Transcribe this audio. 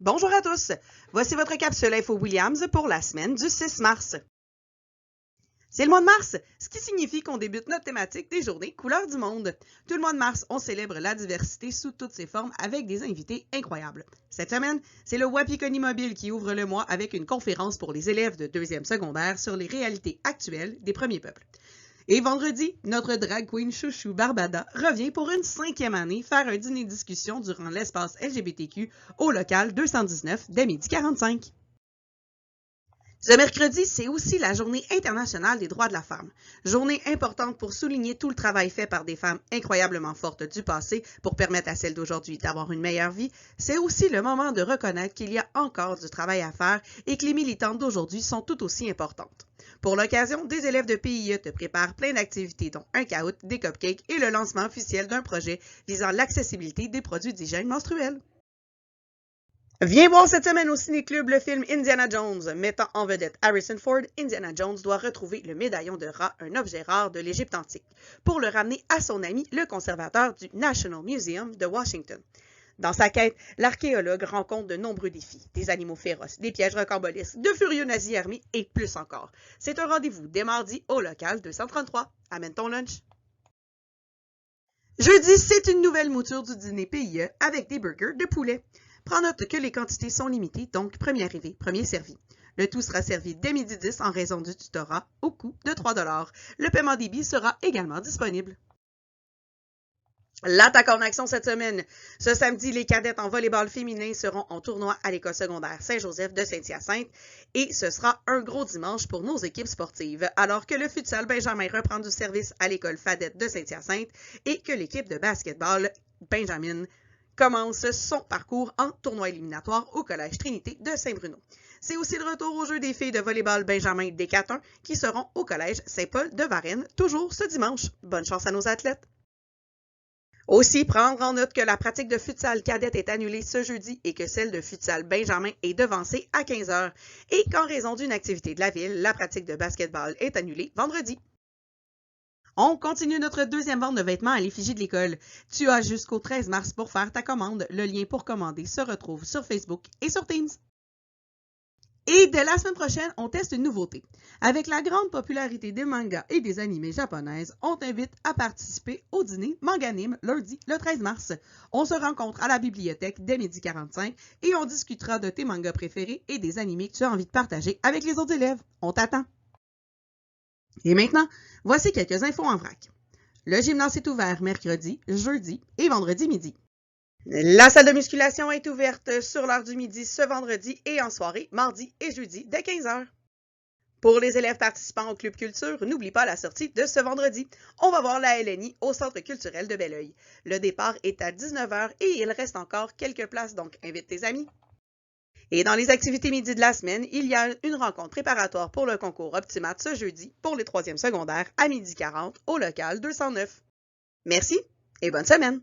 Bonjour à tous, voici votre capsule Info Williams pour la semaine du 6 mars. C'est le mois de mars, ce qui signifie qu'on débute notre thématique des journées couleurs du monde. Tout le mois de mars, on célèbre la diversité sous toutes ses formes avec des invités incroyables. Cette semaine, c'est le Wapikoni Mobile qui ouvre le mois avec une conférence pour les élèves de 2e secondaire sur les réalités actuelles des premiers peuples. Et vendredi, notre drag queen chouchou Barbada revient pour une 5e année faire un dîner-discussion durant l'espace LGBTQ au local 219 dès 12h45. Ce mercredi, c'est aussi la Journée internationale des droits de la femme. Journée importante pour souligner tout le travail fait par des femmes incroyablement fortes du passé pour permettre à celles d'aujourd'hui d'avoir une meilleure vie. C'est aussi le moment de reconnaître qu'il y a encore du travail à faire et que les militantes d'aujourd'hui sont tout aussi importantes. Pour l'occasion, des élèves de PIE te préparent plein d'activités dont un caout, des cupcakes et le lancement officiel d'un projet visant l'accessibilité des produits d'hygiène menstruelle. Viens voir cette semaine au Ciné-Club le film Indiana Jones. Mettant en vedette Harrison Ford, Indiana Jones doit retrouver le médaillon de Ra, un objet rare de l'Égypte antique, pour le ramener à son ami, le conservateur du National Museum de Washington. Dans sa quête, l'archéologue rencontre de nombreux défis, des animaux féroces, des pièges rocambolesques, de furieux nazis armés et plus encore. C'est un rendez-vous dès mardi au local 233. Amène ton lunch. Jeudi, c'est une nouvelle mouture du dîner PIE avec des burgers de poulet. Prends note que les quantités sont limitées, donc premier arrivé, premier servi. Le tout sera servi dès 12h10 en raison du tutorat au coût de 3 $. Le paiement des billets sera également disponible. L'attaque en action cette semaine. Ce samedi, les cadettes en volleyball féminin seront en tournoi à l'école secondaire Saint-Joseph de Saint-Hyacinthe et ce sera un gros dimanche pour nos équipes sportives, alors que le futsal Benjamin reprend du service à l'école Fadette de Saint-Hyacinthe et que l'équipe de basketball Benjamin commence son parcours en tournoi éliminatoire au Collège Trinité de Saint-Bruno. C'est aussi le retour au jeu des filles de volleyball Benjamin D4-1 qui seront au Collège Saint-Paul de Varennes, toujours ce dimanche. Bonne chance à nos athlètes! Aussi, prendre en note que la pratique de futsal cadette est annulée ce jeudi et que celle de futsal Benjamin est devancée à 15h et qu'en raison d'une activité de la ville, la pratique de basketball est annulée vendredi. On continue notre deuxième vente de vêtements à l'effigie de l'école. Tu as jusqu'au 13 mars pour faire ta commande. Le lien pour commander se retrouve sur Facebook et sur Teams. Et dès la semaine prochaine, on teste une nouveauté. Avec la grande popularité des mangas et des animés japonaises, on t'invite à participer au dîner Manganime lundi le 13 mars. On se rencontre à la bibliothèque dès 12h45 et on discutera de tes mangas préférés et des animés que tu as envie de partager avec les autres élèves. On t'attend! Et maintenant, voici quelques infos en vrac. Le gymnase est ouvert mercredi, jeudi et vendredi midi. La salle de musculation est ouverte sur l'heure du midi ce vendredi et en soirée, mardi et jeudi dès 15h. Pour les élèves participant au Club Culture, n'oublie pas la sortie de ce vendredi. On va voir la LNI au Centre culturel de Belleuil. Le départ est à 19h et il reste encore quelques places, donc invite tes amis. Et dans les activités midi de la semaine, il y a une rencontre préparatoire pour le concours Optimat ce jeudi pour les 3e secondaires à 12h40 au local 209. Merci et bonne semaine!